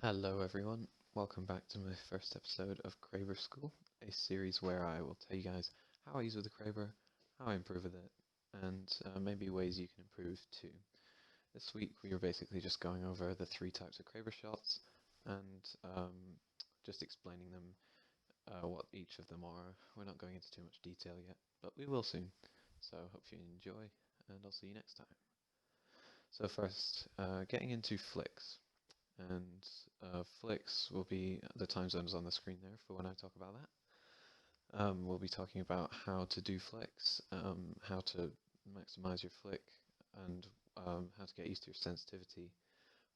Hello everyone, welcome back to my first episode of Kraber School, a series where I will tell you guys how I use with the Kraber, how I improve with it, and maybe ways you can improve too. This week we were basically just going over the three types of Kraber shots and just explaining them, what each of them are. We're not going into too much detail yet, but we will soon. So hope you enjoy, and I'll see you next time. So first, getting into flicks. And flicks will be the time zones on the screen there for when I talk about that. We'll be talking about how to do flicks, how to maximize your flick, and how to get used to your sensitivity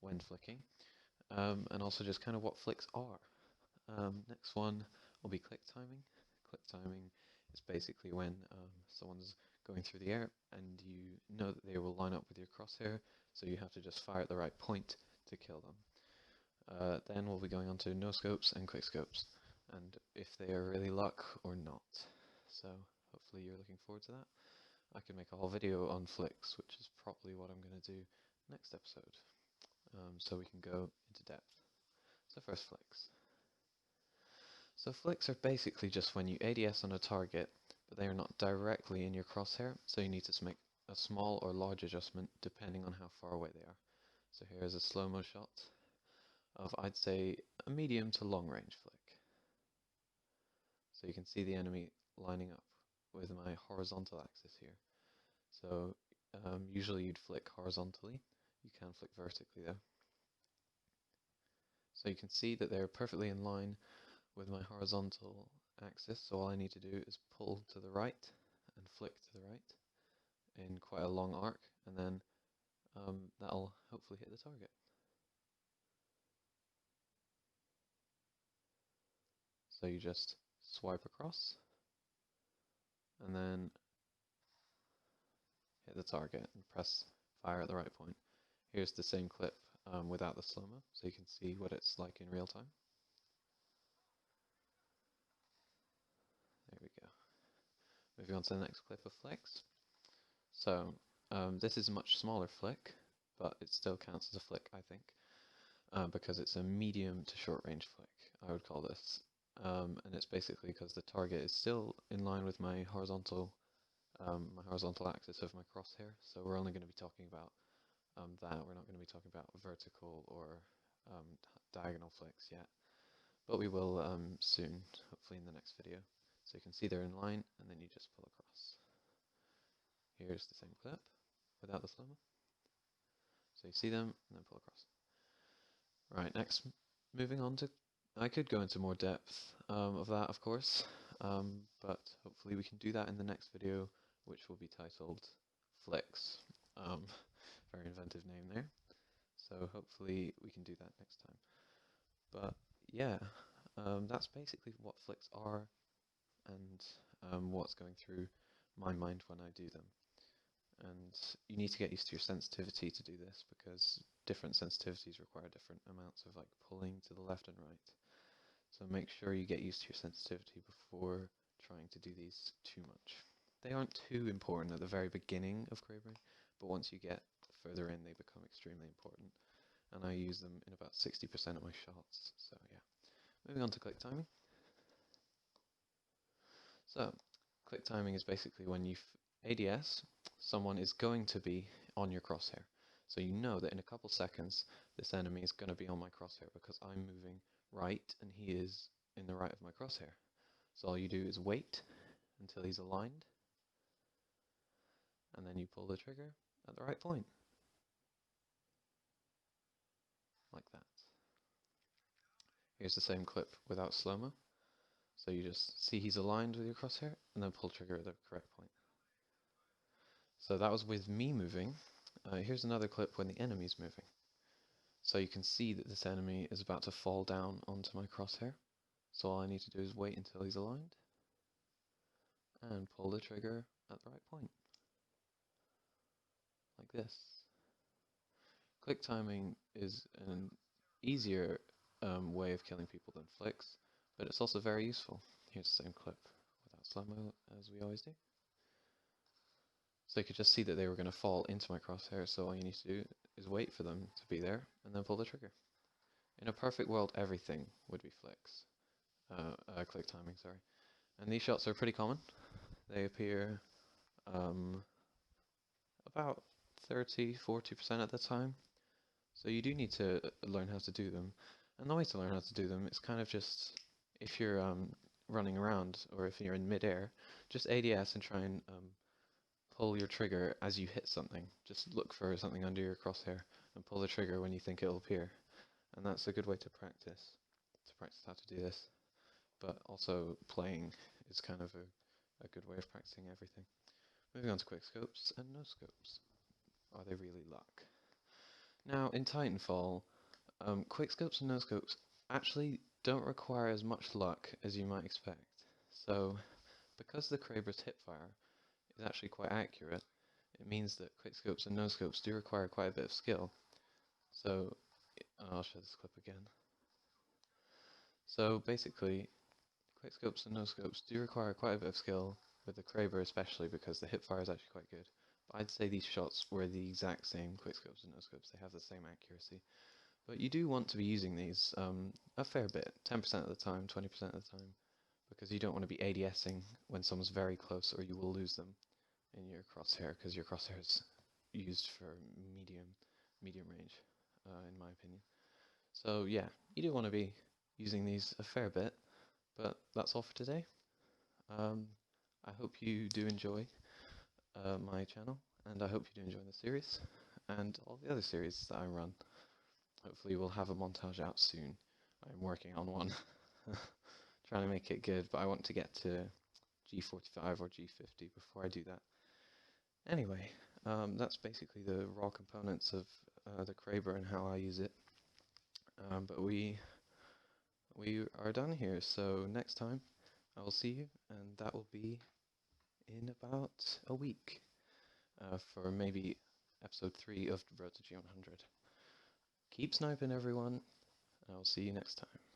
when flicking, and also just kind of what flicks are. Next one will be click timing. Click timing is basically when someone's going through the air and you know that they will line up with your crosshair, so you have to just fire at the right point to kill them. Then we'll be going on to no scopes and quick scopes, and if they are really luck or not. So hopefully you're looking forward to that. I can make a whole video on flicks, which is probably what I'm going to do next episode, so we can go into depth. So first, flicks. So flicks are basically just when you ADS on a target, but they are not directly in your crosshair, so you need to make a small or large adjustment depending on how far away they are. So here is a slow-mo shot of, I'd say, a medium to long range flick. So you can see the enemy lining up with my horizontal axis here. So usually you'd flick horizontally. You can flick vertically though. So you can see that they're perfectly in line with my horizontal axis, so all I need to do is pull to the right and flick to the right in quite a long arc, and then that'll hopefully hit the target. So you just swipe across and then hit the target and press fire at the right point. Here's the same clip without the slow-mo, so you can see what it's like in real time. There we go. Moving on to the next clip of flicks. So this is a much smaller flick, but it still counts as a flick, I think, because it's a medium to short range flick, I would call this. And it's basically because the target is still in line with my horizontal axis of my crosshair, so we're only going to be talking about that. We're not going to be talking about vertical or diagonal flicks yet, but we will soon, hopefully in the next video. So you can see they're in line, and then you just pull across. Here's the same clip without the slow-mo. So you see them, and then pull across. Right, next, moving on to, I could go into more depth of that, of course, but hopefully we can do that in the next video, which will be titled Flicks. Very inventive name there. So hopefully we can do that next time. But yeah, that's basically what flicks are and what's going through my mind when I do them. And you need to get used to your sensitivity to do this, because different sensitivities require different amounts of like pulling to the left and right. So make sure you get used to your sensitivity before trying to do these too much. They aren't too important at the very beginning of Krabering, but once you get further in, they become extremely important. And I use them in about 60% of my shots. So yeah. Moving on to click timing. So click timing is basically when you ADS, someone is going to be on your crosshair. So you know that in a couple seconds this enemy is going to be on my crosshair because I'm moving right and he is in the right of my crosshair. So all you do is wait until he's aligned, and then you pull the trigger at the right point. Like that. Here's the same clip without slow-mo. So you just see he's aligned with your crosshair and then pull trigger at the correct point. So that was with me moving. Here's another clip when the enemy's moving. So you can see that this enemy is about to fall down onto my crosshair. So all I need to do is wait until he's aligned and pull the trigger at the right point. Like this. Click timing is an easier way of killing people than flicks, but it's also very useful. Here's the same clip without slow-mo as we always do. So you could just see that they were going to fall into my crosshair, so all you need to do is wait for them to be there and then pull the trigger. In a perfect world, everything would be flicks. Click timing, sorry. And these shots are pretty common. They appear about 30–40% of the time. So you do need to learn how to do them. And the way to learn how to do them is kind of just, if you're running around or if you're in midair, just ADS and try and pull your trigger as you hit something. Just look for something under your crosshair and pull the trigger when you think it'll appear. And that's a good way to practice how to do this. But also playing is kind of a good way of practicing everything. Moving on to quick scopes and no scopes. Are they really luck? Now in Titanfall, quick scopes and no scopes actually don't require as much luck as you might expect. So because the Kraber's hipfire is actually quite accurate, it means that quick scopes and no scopes do require quite a bit of skill. So I'll show this clip again. So basically, quick scopes and no scopes do require quite a bit of skill, with the Kraber especially because the hipfire is actually quite good. But I'd say these shots were the exact same quick scopes and no scopes, they have the same accuracy. But you do want to be using these a fair bit, 10% of the time, 20% of the time, because you don't want to be ADSing when someone's very close or you will lose them in your crosshair, because your crosshair is used for medium range, in my opinion. So yeah, you do want to be using these a fair bit, but that's all for today. I hope you do enjoy my channel, and I hope you do enjoy the series, and all the other series that I run. Hopefully we'll have a montage out soon. I'm working on one, trying to make it good, but I want to get to G45 or G50 before I do that. Anyway, that's basically the raw components of the Kraber and how I use it. But we are done here, so next time I will see you, and that will be in about a week for maybe episode 3 of Road to G100. Keep sniping, everyone, and I'll see you next time.